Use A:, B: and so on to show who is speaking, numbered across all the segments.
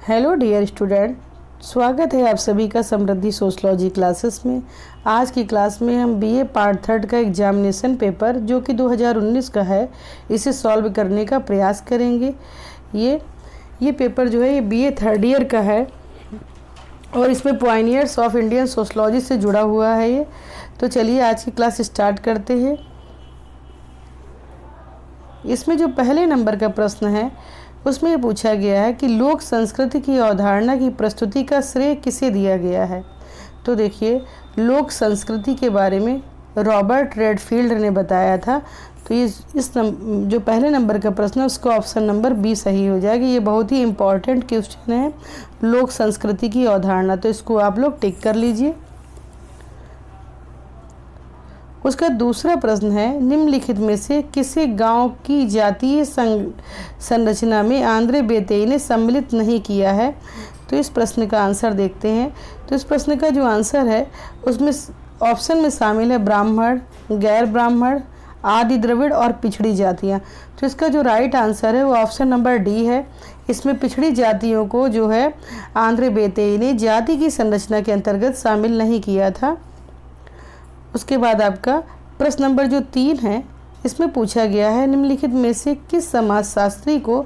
A: Hello dear student, स्वागत है आप सभी का समृद्धि सोशलॉजी क्लासेस में। आज की क्लास में हम बीए पार्ट थर्ड का एग्जामिनेशन पेपर जो कि 2019 का है, इसे सॉल्व करने का प्रयास करेंगे। ये पेपर जो है ये बीए थर्ड ईयर का है और इसमें पॉइनियर्स ऑफ इंडियन सोशलॉजी से जुड़ा हुआ है ये। तो चलिए आज की क्लास स्टार्ट करते हैं। इसमें जो पहले नंबर का प्रश्न है उसमें ये पूछा गया है कि लोक संस्कृति की अवधारणा की प्रस्तुति का श्रेय किसे दिया गया है। तो देखिए, लोक संस्कृति के बारे में रॉबर्ट रेडफील्ड ने बताया था। तो जो पहले नंबर का प्रश्न है उसका ऑप्शन नंबर बी सही हो जाएगा। ये बहुत ही इम्पॉर्टेंट क्वेश्चन है, लोक संस्कृति की अवधारणा। तो इसको आप लोग टिक कर लीजिए। उसका दूसरा प्रश्न है, निम्नलिखित में से किसे गांव की जातीय संरचना में आंद्रे बेतेई ने सम्मिलित नहीं किया है। तो इस प्रश्न का आंसर देखते हैं। तो इस प्रश्न का जो आंसर है उसमें ऑप्शन में शामिल है ब्राह्मण, गैर ब्राह्मण, आदि द्रविड़ और पिछड़ी जातियां। तो इसका जो राइट आंसर है वो ऑप्शन नंबर डी है। इसमें पिछड़ी जातियों को जो है आंद्रे बेतेई ने जाति की संरचना के अंतर्गत शामिल नहीं किया था। उसके बाद आपका प्रश्न नंबर जो 3 है, इसमें पूछा गया है, निम्नलिखित में से किस समाजशास्त्री को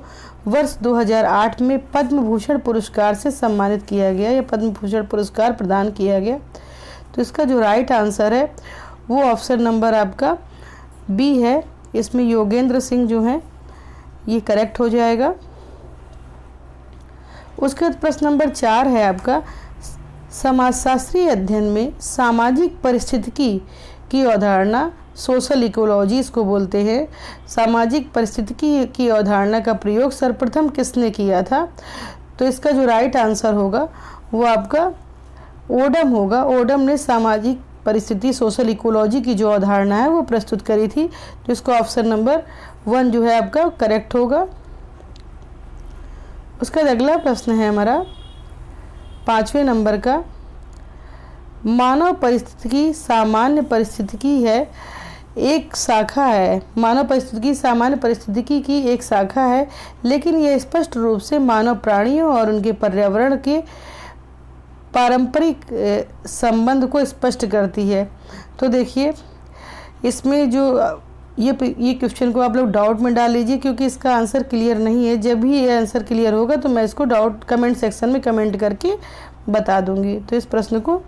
A: वर्ष 2008 में पद्म भूषण पुरस्कार से सम्मानित किया गया या पद्म भूषण पुरस्कार प्रदान किया गया। तो इसका जो राइट आंसर है वो ऑप्शन नंबर आपका बी है। इसमें योगेंद्र सिंह जो हैं ये करेक्ट हो जाएगा। उसके बाद प्रश्न नंबर 4 है आपका, समाजशास्त्रीय अध्ययन में सामाजिक परिस्थितिकी की अवधारणा, सोशल इकोलॉजी इसको बोलते हैं, सामाजिक परिस्थितिकी की अवधारणा का प्रयोग सर्वप्रथम किसने किया था। तो इसका जो राइट आंसर होगा वो आपका ओडम होगा। ओडम ने सामाजिक परिस्थिति, सोशल इकोलॉजी की जो अवधारणा है वो प्रस्तुत करी थी। तो इसका ऑप्शन नंबर 1 जो है आपका करेक्ट होगा। उसका अगला प्रश्न है हमारा 5वें नंबर का, मानव परिस्थितिकी सामान्य परिस्थितिकी है एक शाखा है। मानव परिस्थितिकी सामान्य परिस्थितिकी की एक शाखा है, लेकिन यह स्पष्ट रूप से मानव प्राणियों और उनके पर्यावरण के पारंपरिक संबंध को स्पष्ट करती है। तो देखिए, इसमें जो ये क्वेश्चन को आप लोग डाउट में डाल लीजिए, क्योंकि इसका आंसर क्लियर नहीं है। जब भी ये आंसर क्लियर होगा तो मैं इसको डाउट कमेंट सेक्शन में कमेंट करके बता दूंगी। तो इस प्रश्न को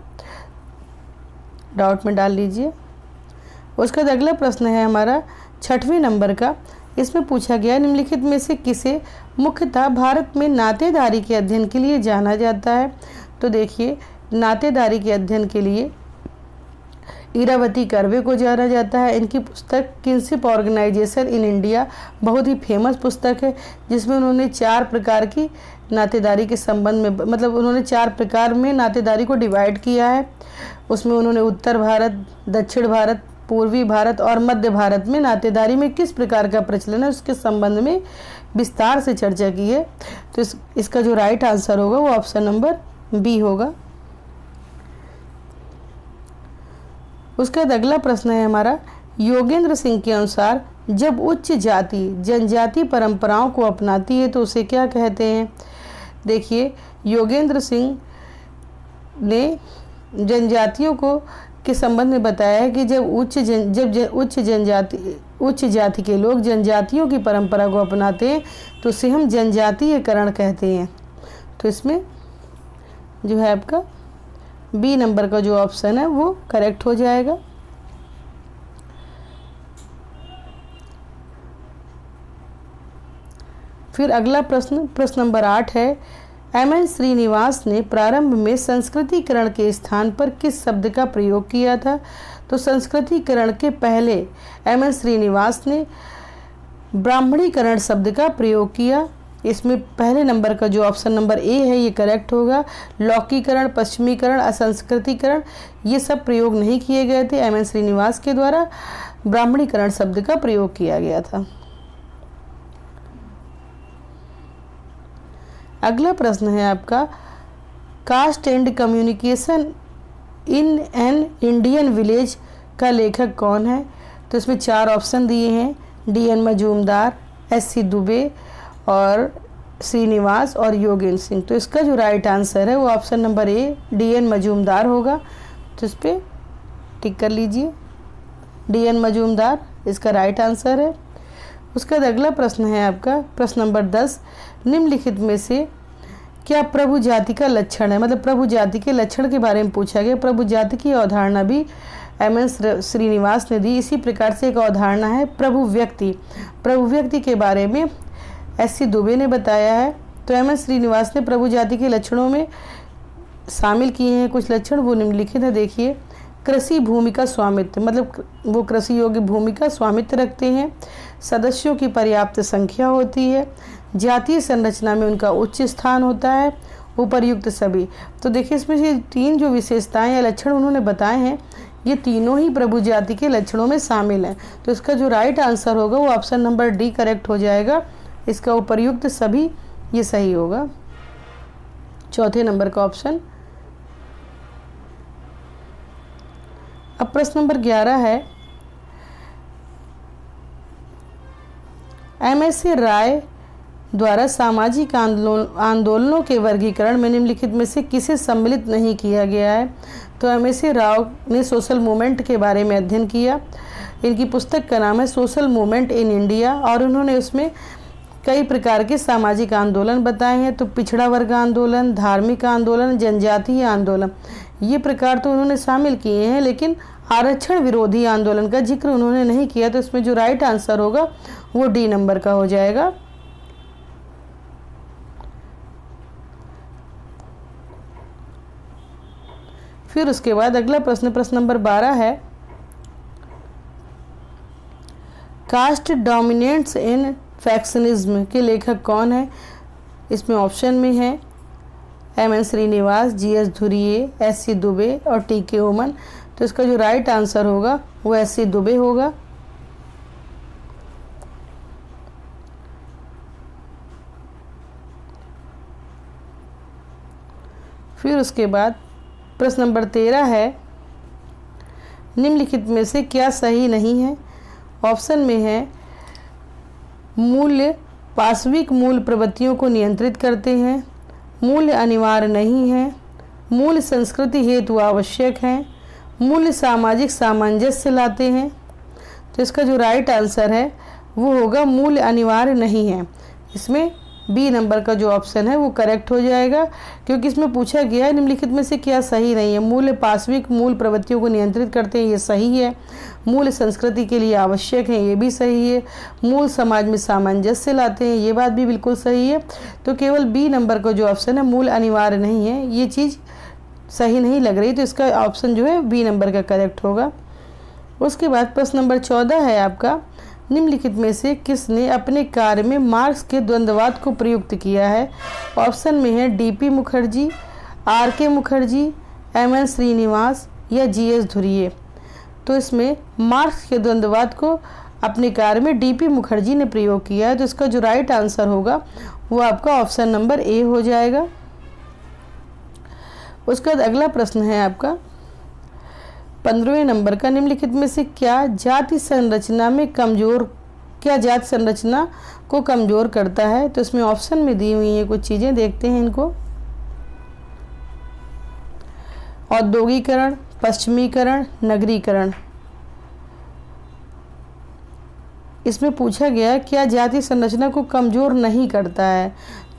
A: डाउट में डाल लीजिए। उसका अगला प्रश्न है हमारा 6वें नंबर का। इसमें पूछा गया, निम्नलिखित में से किसे मुख्यतः भारत में नातेदारी के अध्ययन के लिए जाना जाता है। तो देखिए, नातेदारी के अध्ययन के लिए इरावती कर्वे को जाना जाता है। इनकी पुस्तक किनशिप ऑर्गेनाइजेशन इन इंडिया बहुत ही फेमस पुस्तक है, जिसमें उन्होंने 4 प्रकार की नातेदारी के संबंध में, मतलब उन्होंने 4 प्रकार में नातेदारी को डिवाइड किया है। उसमें उन्होंने उत्तर भारत, दक्षिण भारत, पूर्वी भारत और मध्य भारत में नातेदारी में किस प्रकार का प्रचलन है उसके संबंध में विस्तार से चर्चा की है। तो इसका जो राइट आंसर होगा वो ऑप्शन नंबर बी होगा। उसके बाद अगला प्रश्न है हमारा, योगेंद्र सिंह के अनुसार जब उच्च जाति जनजाति परंपराओं को अपनाती है तो उसे क्या कहते हैं। देखिए, योगेंद्र सिंह ने जनजातियों को के संबंध में बताया है कि जब उच्च जाति के लोग जनजातियों की परंपरा को अपनाते हैं तो उसे हम जनजातीयकरण कहते हैं। तो इसमें जो है आपका बी नंबर का जो ऑप्शन है वो करेक्ट हो जाएगा। फिर अगला प्रश्न नंबर 8 है, एम.एन. श्रीनिवास ने प्रारंभ में संस्कृतिकरण के स्थान पर किस शब्द का प्रयोग किया था। तो संस्कृतिकरण के पहले एम.एन. श्रीनिवास ने ब्राह्मणीकरण शब्द का प्रयोग किया। इसमें पहले नंबर का जो ऑप्शन नंबर ए है ये करेक्ट होगा। लौकीकरण, पश्चिमीकरण, असंस्कृतिकरण ये सब प्रयोग नहीं किए गए थे। एम.एन. श्रीनिवास के द्वारा ब्राह्मणीकरण शब्द का प्रयोग किया गया था। अगला प्रश्न है आपका, caste and communication in an Indian village का लेखक कौन है। तो इसमें 4 ऑप्शन दिए हैं, डी.एन. मजूमदार, एस.सी. दुबे और श्रीनिवास और योगेंद्र सिंह। तो इसका जो राइट आंसर है वो option number A DN. Majumdar होगा। तो इस पर टिक कर लीजिए, डी.एन. मजूमदार इसका राइट आंसर है। उसके बाद अगला प्रश्न है आपका प्रश्न नंबर 10, निम्नलिखित में से क्या प्रभु जाति का लक्षण है, मतलब प्रभु जाति के लक्षण के बारे में पूछा गया। प्रभु जाति की अवधारणा भी एम.एस. श्रीनिवास ने दी। इसी प्रकार से एक अवधारणा है प्रभु व्यक्ति। प्रभु व्यक्ति के बारे में एस.सी. दुबे ने बताया है। तो एम.एस. श्रीनिवास ने प्रभु जाति के लक्षणों में शामिल किए हैं कुछ लक्षण, वो निम्नलिखित है। देखिए, कृषि भूमि का स्वामित्व, मतलब वो कृषि योग्य भूमि का स्वामित्व रखते हैं। सदस्यों की पर्याप्त संख्या होती है। जातीय संरचना में उनका उच्च स्थान होता है। उपर्युक्त सभी। तो देखिए, इसमें से 3 जो विशेषताएं या लक्षण उन्होंने बताए हैं, ये तीनों ही प्रभु जाति के लक्षणों में शामिल हैं। तो इसका जो राइट आंसर होगा वो ऑप्शन नंबर डी करेक्ट हो जाएगा। इसका उपर्युक्त सभी ये सही होगा, चौथे नंबर का ऑप्शन। अब प्रश्न नंबर 11 है, एम.एस. राय द्वारा सामाजिक आंदोलनों के वर्गीकरण में निम्नलिखित में से किसे सम्मिलित नहीं किया गया है। तो एम.एस. राव ने सोशल मूवमेंट के बारे में अध्ययन किया। इनकी पुस्तक का नाम है सोशल मूवमेंट इन इंडिया, और उन्होंने उसमें कई प्रकार के सामाजिक आंदोलन बताए हैं। तो पिछड़ा वर्ग आंदोलन, धार्मिक आंदोलन, जनजातीय आंदोलन, ये प्रकार तो उन्होंने शामिल किए हैं, लेकिन आरक्षण विरोधी आंदोलन का जिक्र उन्होंने नहीं किया। तो इसमें जो राइट आंसर होगा वो डी नंबर का हो जाएगा। फिर उसके बाद अगला प्रश्न, प्रश्न नंबर 12 है, कास्ट डोमिनेंट्स इन फैक्शनिज्म के लेखक कौन है। इसमें ऑप्शन में है M N. Srinivas, G S. Ghurye, S C. Dube और टी.के. ओमन। तो इसका जो राइट आंसर होगा वो एस.सी. दुबे होगा। फिर उसके बाद प्रश्न नंबर 13 है, निम्नलिखित में से क्या सही नहीं है। ऑप्शन में है मूल्य पाशविक मूल प्रवृत्तियों को नियंत्रित करते हैं, मूल्य अनिवार्य नहीं है, मूल्य संस्कृति हेतु आवश्यक हैं, मूल्य सामाजिक सामंजस्य लाते हैं। तो इसका जो राइट आंसर है वो होगा मूल्य अनिवार्य नहीं है। इसमें बी नंबर का जो ऑप्शन है वो करेक्ट हो जाएगा, क्योंकि इसमें पूछा गया है निम्नलिखित में से क्या सही नहीं है। मूल्य पाशविक मूल प्रवृत्तियों को नियंत्रित करते हैं, ये सही है। मूल्य संस्कृति के लिए आवश्यक है, ये भी सही है। मूल समाज में सामंजस्य लाते हैं, ये बात भी बिल्कुल सही है। तो केवल बी नंबर का जो ऑप्शन है मूल अनिवार्य नहीं है, ये चीज़ सही नहीं लग रही। तो इसका ऑप्शन जो है बी नंबर का करेक्ट होगा। उसके बाद प्रश्न नंबर 14 है आपका, निम्नलिखित में से किसने अपने कार्य में मार्क्स के द्वंद्ववाद को प्रयुक्त किया है। ऑप्शन में है D P. Mukherjee, R K. Mukherjee, M N. Srinivas या जी.एस. धुरिए। तो इसमें मार्क्स के द्वंद्ववाद को अपने कार्य में डी.पी. मुखर्जी ने प्रयोग किया है। तो इसका जो राइट आंसर होगा वो आपका ऑप्शन नंबर ए हो जाएगा। उसके बाद अगला प्रश्न है आपका 15वें नंबर का, निम्नलिखित में से क्या जाति संरचना को कमजोर करता है। तो इसमें ऑप्शन में दी हुई है कुछ चीज़ें, देखते हैं इनको। औद्योगिकरण, पश्चिमीकरण, नगरीकरण। इसमें पूछा गया क्या जाति संरचना को कमजोर नहीं करता है।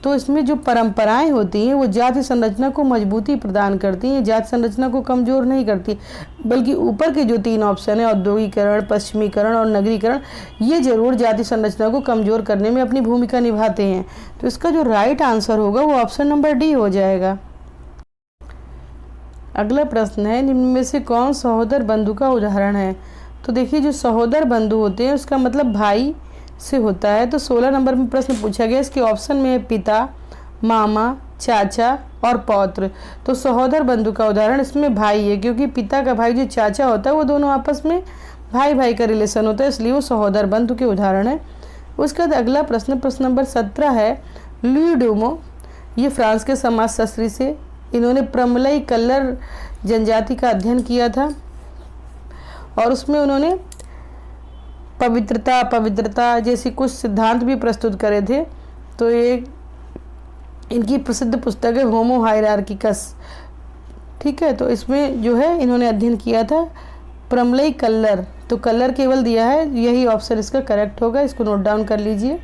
A: तो इसमें जो परंपराएं होती हैं वो जाति संरचना को मजबूती प्रदान करती हैं, जाति संरचना को कमज़ोर नहीं करती, बल्कि ऊपर के जो 3 ऑप्शन है औद्योगिकरण, पश्चिमीकरण और नगरीकरण, ये जरूर जाति संरचना को कमज़ोर करने में अपनी भूमिका निभाते हैं। तो इसका जो राइट आंसर होगा वो ऑप्शन नंबर डी हो जाएगा। अगला प्रश्न है, निम्न में से कौन सहोदर बंधु का उदाहरण है। तो देखिए, जो सहोदर बंधु होते हैं उसका मतलब भाई से होता है। तो 16 नंबर में प्रश्न पूछा गया, इसके ऑप्शन में है पिता, मामा, चाचा और पौत्र। तो सहोदर बंधु का उदाहरण इसमें भाई है, क्योंकि पिता का भाई जो चाचा होता है वो दोनों आपस में भाई भाई का रिलेशन होता है, इसलिए वो सहोदर बंधु के उदाहरण है। उसके बाद अगला प्रश्न, प्रश्न नंबर 17 है, लुई डूमो, ये फ्रांस के समाजशास्त्री से, इन्होंने प्रमलई कल्लर जनजाति का अध्ययन किया था और उसमें उन्होंने पवित्रता अपवित्रता जैसी कुछ सिद्धांत भी प्रस्तुत करे थे। तो ये इनकी प्रसिद्ध पुस्तक है होमो हायरार्किकस। ठीक है, तो इसमें जो है इन्होंने अध्ययन किया था प्रमलई कल्लर, तो कल्लर केवल दिया है, यही ऑप्शन इसका करेक्ट होगा, इसको नोट डाउन कर लीजिए।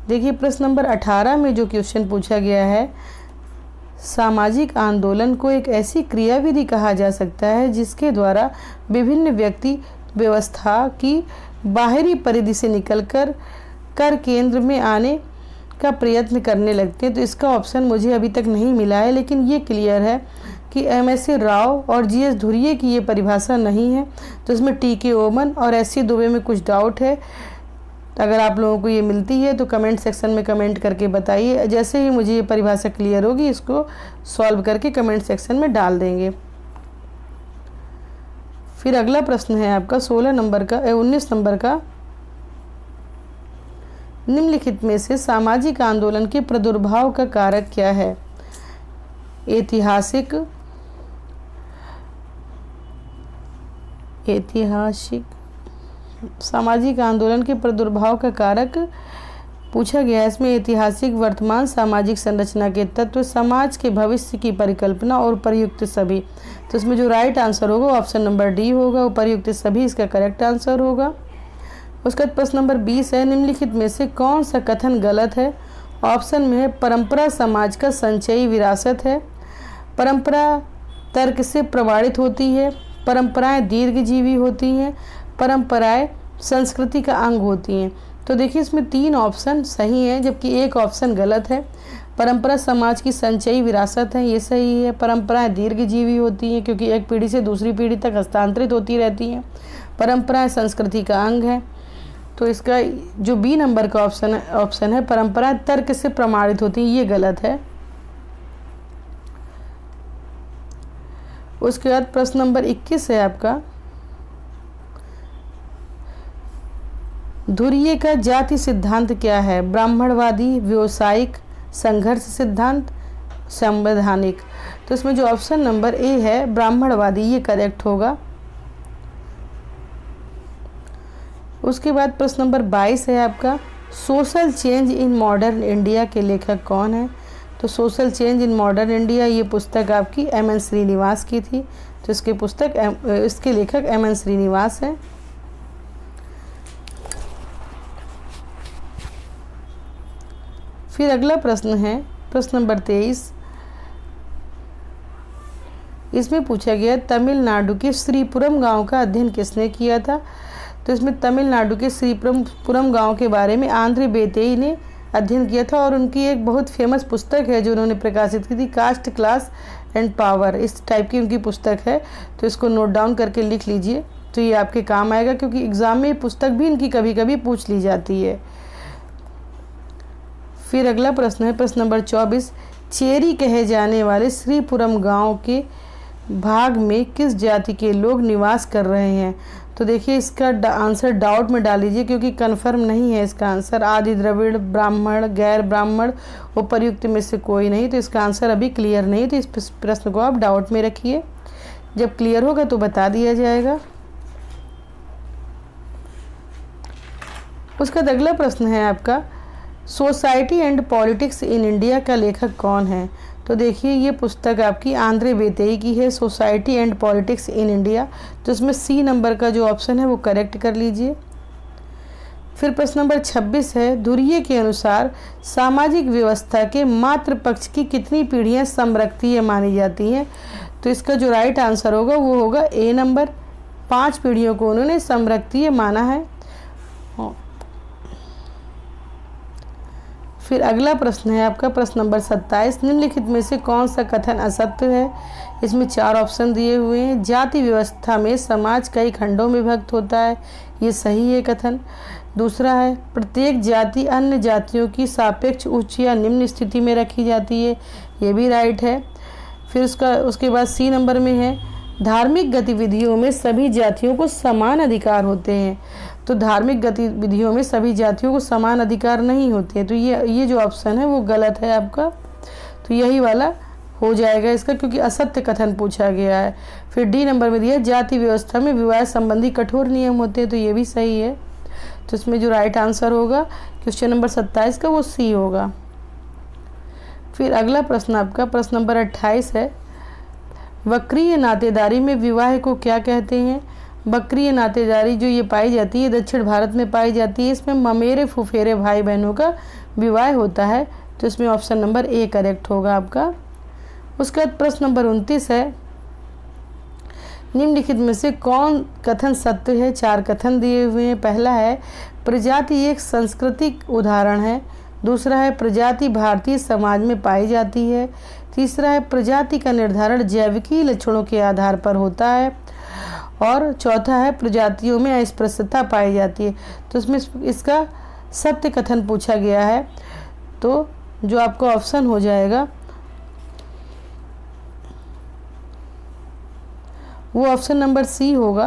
A: देखिए प्रश्न नंबर 18 में जो क्वेश्चन पूछा गया है, सामाजिक आंदोलन को एक ऐसी क्रियाविधि कहा जा सकता है जिसके द्वारा विभिन्न व्यक्ति व्यवस्था की बाहरी परिधि से निकलकर कर केंद्र में आने का प्रयत्न करने लगते हैं। तो इसका ऑप्शन मुझे अभी तक नहीं मिला है, लेकिन ये क्लियर है कि एम.एस.ए. राव और जी.एस. धुर्ये की ये परिभाषा नहीं है। तो इसमें टी.के. ओमन और एस.सी. दुबे में कुछ डाउट है। अगर आप लोगों को ये मिलती है तो कमेंट सेक्शन में कमेंट करके बताइए। जैसे ही मुझे ये परिभाषा क्लियर होगी, इसको सॉल्व करके कमेंट सेक्शन में डाल देंगे। फिर अगला प्रश्न है आपका 19 नंबर का, निम्नलिखित में से सामाजिक आंदोलन के प्रादुर्भाव का कारक क्या है? ऐतिहासिक सामाजिक आंदोलन के प्रादुर्भाव का कारक पूछा गया है। इसमें ऐतिहासिक, वर्तमान सामाजिक संरचना के तत्व, समाज के भविष्य की परिकल्पना और उपर्युक्त सभी। तो इसमें जो राइट आंसर होगा ऑप्शन नंबर डी होगा, उपर्युक्त सभी इसका करेक्ट आंसर होगा। उसका प्रश्न नंबर 20 है, निम्नलिखित में से कौन सा कथन गलत है? ऑप्शन में है परंपरा समाज का संचयी विरासत है, परंपरा तर्क से प्रमाणित होती है, परंपराएं दीर्घजीवी होती हैं, परंपराएं संस्कृति का अंग होती हैं। तो देखिए इसमें 3 ऑप्शन सही हैं, जबकि एक ऑप्शन गलत है। परंपरा समाज की संचयी विरासत है, ये सही है। परंपराएं दीर्घजीवी होती हैं क्योंकि एक पीढ़ी से दूसरी पीढ़ी तक हस्तांतरित होती रहती हैं। परंपराएं संस्कृति का अंग है। तो इसका जो बी नंबर का ऑप्शन है परंपराएं तर्क से प्रमाणित होती हैं, ये गलत है। उसके बाद प्रश्न नंबर 21 है आपका, धुर्ये का जाति सिद्धांत क्या है? ब्राह्मणवादी, व्यावसायिक, संघर्ष सिद्धांत, संवैधानिक। तो इसमें जो ऑप्शन नंबर ए है ब्राह्मणवादी, ये करेक्ट होगा। उसके बाद प्रश्न नंबर 22 है आपका, social change in modern India के लेखक कौन है? तो social change in modern India ये पुस्तक आपकी एम.एन. श्रीनिवास की थी। तो इसके लेखक एम.एन. श्रीनिवास हैं। फिर अगला प्रश्न है प्रश्न नंबर 23। इसमें पूछा गया तमिलनाडु के श्रीपुरम गांव का अध्ययन किसने किया था? तो इसमें तमिलनाडु के श्रीपुरम गांव के बारे में आंद्रे बेतेई ने अध्ययन किया था और उनकी एक बहुत फेमस पुस्तक है जो उन्होंने प्रकाशित की थी, कास्ट, क्लास एंड पावर। इस टाइप की उनकी पुस्तक है, तो इसको नोट डाउन करके लिख लीजिए, तो ये आपके काम आएगा क्योंकि एग्ज़ाम में पुस्तक भी इनकी कभी कभी पूछ ली जाती है। फिर अगला प्रश्न है प्रश्न नंबर 24, चेरी कहे जाने वाले श्रीपुरम गांव के भाग में किस जाति के लोग निवास कर रहे हैं? तो देखिए इसका आंसर डाउट में डाल लीजिए क्योंकि कन्फर्म नहीं है इसका आंसर। आदि द्रविड़, ब्राह्मण, गैर ब्राह्मण, उपर्युक्त में से कोई नहीं। तो इसका आंसर अभी क्लियर नहीं, तो इस प्रश्न को आप डाउट में रखिए, जब क्लियर होगा तो बता दिया जाएगा। उसका अगला प्रश्न है आपका, society and politics in India का लेखक कौन है? तो देखिए ये पुस्तक आपकी आंद्रे बेतेई की है, society and politics in India. तो इसमें सी नंबर का जो ऑप्शन है वो करेक्ट कर लीजिए। फिर प्रश्न नंबर 26 है, धुर्ये के अनुसार सामाजिक व्यवस्था के मातृ पक्ष की कितनी पीढ़ियां समरक्तीय मानी जाती हैं? तो इसका जो राइट आंसर होगा वो होगा ए नंबर, 5 पीढ़ियों को उन्होंने समरक्तीय माना है। फिर अगला प्रश्न है आपका प्रश्न नंबर 27, निम्नलिखित में से कौन सा कथन असत्य है? इसमें 4 ऑप्शन दिए हुए हैं। जाति व्यवस्था में समाज कई खंडों में विभक्त होता है, ये सही है कथन। दूसरा है प्रत्येक जाति अन्य जातियों की सापेक्ष उच्च या निम्न स्थिति में रखी जाती है, ये भी राइट है। फिर उसके बाद सी नंबर में है धार्मिक गतिविधियों में सभी जातियों को समान अधिकार होते हैं। तो धार्मिक गतिविधियों में सभी जातियों को समान अधिकार नहीं होते हैं, तो ये जो ऑप्शन है वो गलत है आपका। तो यही वाला हो जाएगा इसका, क्योंकि असत्य कथन पूछा गया है। फिर डी नंबर में दिया जाति व्यवस्था में विवाह संबंधी कठोर नियम होते हैं, तो ये भी सही है। तो इसमें जो राइट आंसर होगा क्वेश्चन नंबर 27 का वो सी होगा। फिर अगला प्रश्न आपका प्रश्न नंबर 28 है, वक्रीय नातेदारी में विवाह को क्या कहते हैं? वक्रीय नातेदारी जो ये पाई जाती है दक्षिण भारत में पाई जाती है, इसमें ममेरे फुफेरे भाई बहनों का विवाह होता है। तो इसमें ऑप्शन नंबर ए करेक्ट होगा आपका। उसके बाद प्रश्न नंबर 29 है, निम्नलिखित में से कौन कथन सत्य है? 4 कथन दिए हुए हैं। पहला है प्रजाति एक सांस्कृतिक उदाहरण है। दूसरा है प्रजाति भारतीय समाज में पाई जाती है। तीसरा है प्रजाति का निर्धारण जैविकीय लक्षणों के आधार पर होता है। और चौथा है प्रजातियों में अस्पृश्यता पाई जाती है। तो इसमें इसका सत्य कथन पूछा गया है, तो जो आपका ऑप्शन हो जाएगा वो ऑप्शन नंबर सी होगा,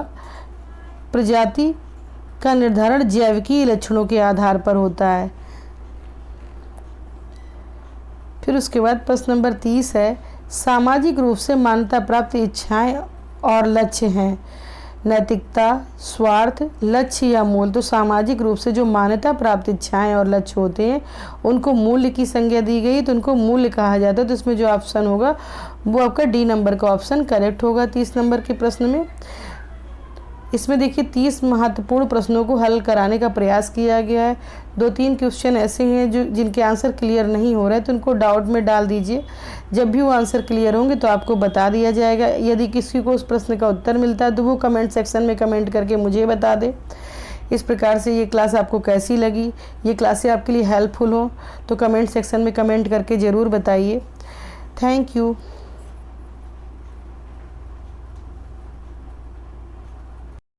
A: प्रजाति का निर्धारण जैविकीय लक्षणों के आधार पर होता है। फिर उसके बाद प्रश्न नंबर 30 है, सामाजिक रूप से मान्यता प्राप्त इच्छाएं और लक्ष्य हैं। नैतिकता, स्वार्थ, लक्ष्य या मूल। तो सामाजिक रूप से जो मान्यता प्राप्त इच्छाएं और लक्ष्य होते हैं उनको मूल्य की संज्ञा दी गई, तो उनको मूल्य कहा जाता है। तो इसमें जो ऑप्शन होगा वो आपका डी नंबर का ऑप्शन करेक्ट होगा 30 नंबर के प्रश्न में। इसमें देखिए 30 महत्वपूर्ण प्रश्नों को हल कराने का प्रयास किया गया है। 2-3 क्वेश्चन ऐसे हैं जो जिनके आंसर क्लियर नहीं हो रहे हैं, तो उनको डाउट में डाल दीजिए। जब भी वो आंसर क्लियर होंगे तो आपको बता दिया जाएगा। यदि किसी को उस प्रश्न का उत्तर मिलता है तो वो कमेंट सेक्शन में कमेंट करके मुझे बता दे। इस प्रकार से ये क्लास आपको कैसी लगी, ये क्लासें आपके लिए हेल्पफुल हो तो कमेंट सेक्शन में कमेंट करके ज़रूर बताइए। Thank you.